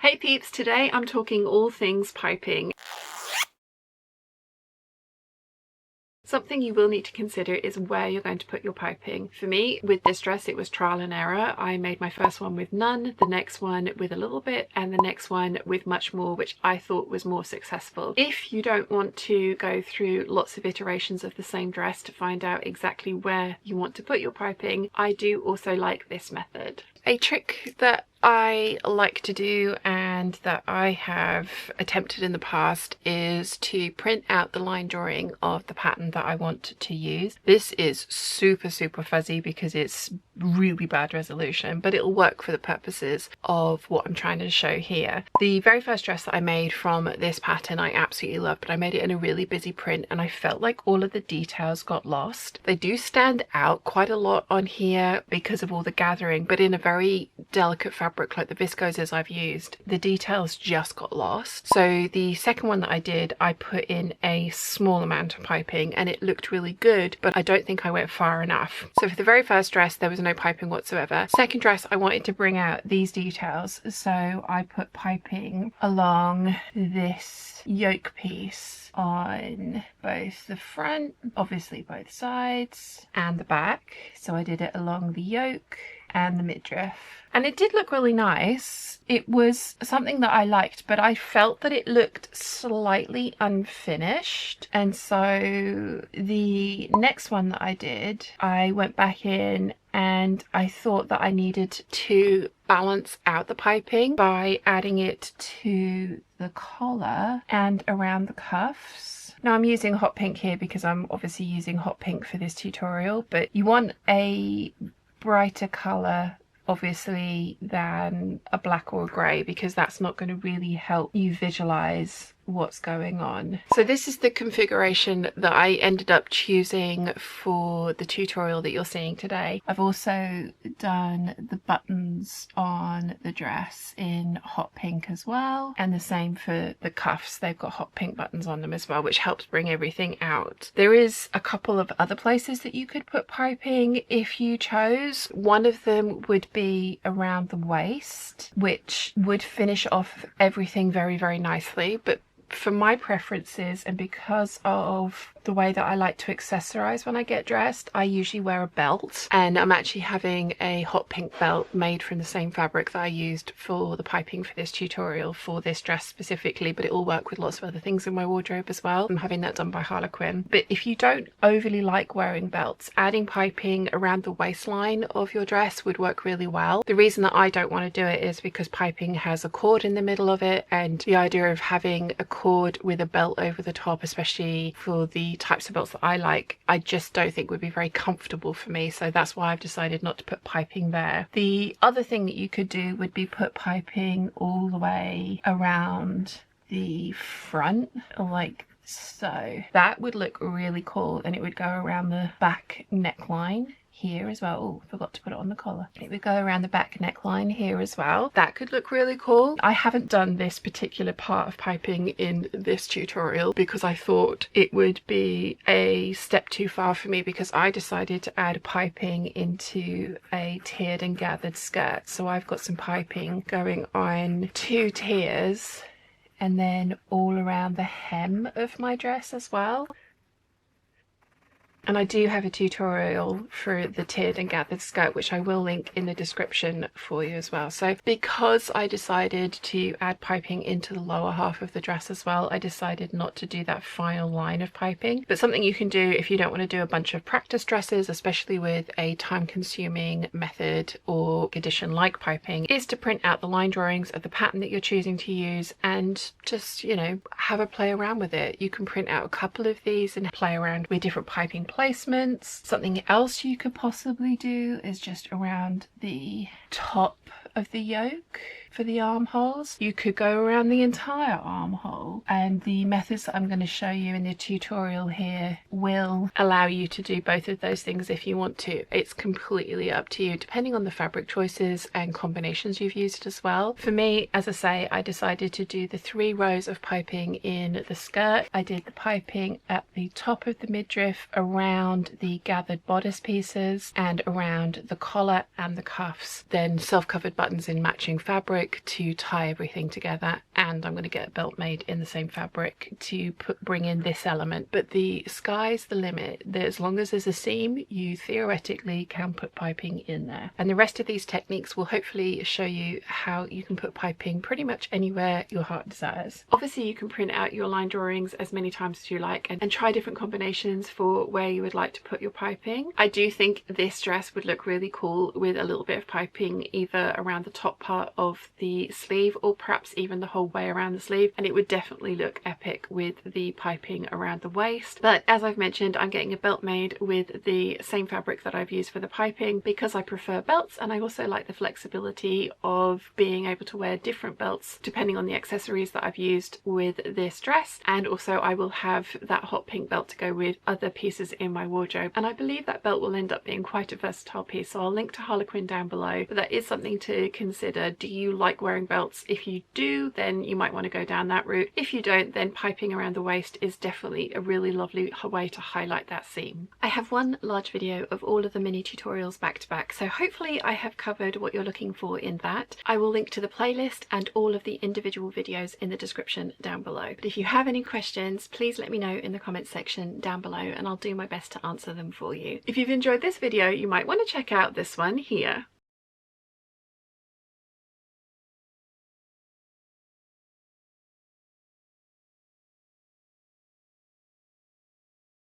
Hey peeps, today I'm talking all things piping. Something you will need to consider is where you're going to put your piping. For me, with this dress, it was trial and error. I made my first one with none, the next one with a little bit, and the next one with much more, which I thought was more successful. If you don't want to go through lots of iterations of the same dress to find out exactly where you want to put your piping, I do also like this method. A trick that I like to do and that I have attempted in the past is to print out the line drawing of the pattern that I want to use. This is super fuzzy because it's really bad resolution, but it'll work for the purposes of what I'm trying to show here. The very first dress that I made from this pattern I absolutely love, but I made it in a really busy print and I felt like all of the details got lost. They do stand out quite a lot on here because of all the gathering, but in a very delicate fabric like the viscoses I've used, the details just got lost. So the second one that I did, I put in a small amount of piping and it looked really good, but I don't think I went far enough. So for the very first dress, there was no piping whatsoever. Second dress, I wanted to bring out these details, so I put piping along this yoke piece on both the front, obviously both sides, and the back. So I did it along the yoke and the midriff, and it did look really nice. It was something that I liked, but I felt that it looked slightly unfinished, and so the next one that I did, I went back in and I thought that I needed to balance out the piping by adding it to the collar and around the cuffs. Now I'm using hot pink here because I'm obviously using hot pink for this tutorial, but you want a brighter colour obviously than a black or a grey, because that's not going to really help you visualize what's going on. So this is the configuration that I ended up choosing for the tutorial that you're seeing today. I've also done the buttons on the dress in hot pink as well, and the same for the cuffs. They've got hot pink buttons on them as well, which helps bring everything out. There is a couple of other places that you could put piping if you chose. One of them would be around the waist, which would finish off everything very nicely, but for my preferences and because of the way that I like to accessorize when I get dressed, I usually wear a belt, and I'm actually having a hot pink belt made from the same fabric that I used for the piping for this tutorial for this dress specifically, but it will work with lots of other things in my wardrobe as well. I'm having that done by Harlequin. But if you don't overly like wearing belts, adding piping around the waistline of your dress would work really well. The reason that I don't want to do it is because piping has a cord in the middle of it, and the idea of having a cord with a belt over the top, especially for the types of belts that I like, I just don't think would be very comfortable for me. So that's why I've decided not to put piping there. The other thing that you could do would be put piping all the way around the front, like so. That would look really cool, and it would go around the back neckline here as well. Oh, forgot to put it on the collar. It would go around the back neckline here as well. That could look really cool. I haven't done this particular part of piping in this tutorial because I thought it would be a step too far for me, because I decided to add piping into a tiered and gathered skirt. So I've got some piping going on 2 tiers and then all around the hem of my dress as well. And I do have a tutorial for the tiered and gathered skirt, which I will link in the description for you as well. So because I decided to add piping into the lower half of the dress as well, I decided not to do that final line of piping. But something you can do if you don't want to do a bunch of practice dresses, especially with a time-consuming method or edition like piping, is to print out the line drawings of the pattern that you're choosing to use and just, you know, have a play around with it. You can print out a couple of these and play around with different piping placements. Something else you could possibly do is just around the top of the yoke for the armholes. You could go around the entire armhole, and the methods that I'm going to show you in the tutorial here will allow you to do both of those things if you want to. It's completely up to you depending on the fabric choices and combinations you've used as well. For me, as I say, I decided to do the 3 rows of piping in the skirt. I did the piping at the top of the midriff, around the gathered bodice pieces, and around the collar and the cuffs, then self-covered buttons in matching fabric to tie everything together, and I'm going to get a belt made in the same fabric to bring in this element. But the sky's the limit. As long as there's a seam, you theoretically can put piping in there. And the rest of these techniques will hopefully show you how you can put piping pretty much anywhere your heart desires. Obviously you can print out your line drawings as many times as you like and try different combinations for where you would like to put your piping. I do think this dress would look really cool with a little bit of piping either around the top part of the sleeve or perhaps even the whole way around the sleeve, and it would definitely look epic with the piping around the waist. But as I've mentioned, I'm getting a belt made with the same fabric that I've used for the piping because I prefer belts, and I also like the flexibility of being able to wear different belts depending on the accessories that I've used with this dress. And also I will have that hot pink belt to go with other pieces in my wardrobe, and I believe that belt will end up being quite a versatile piece, so I'll link to Harlequin down below. But that is something to consider. Do you like wearing belts? If you do, then you might want to go down that route. If you don't, then piping around the waist is definitely a really lovely way to highlight that seam. I have one large video of all of the mini tutorials back to back, so hopefully I have covered what you're looking for in that. I will link to the playlist and all of the individual videos in the description down below. But if you have any questions, please let me know in the comments section down below and I'll do my best to answer them for you. If you've enjoyed this video, you might want to check out this one here.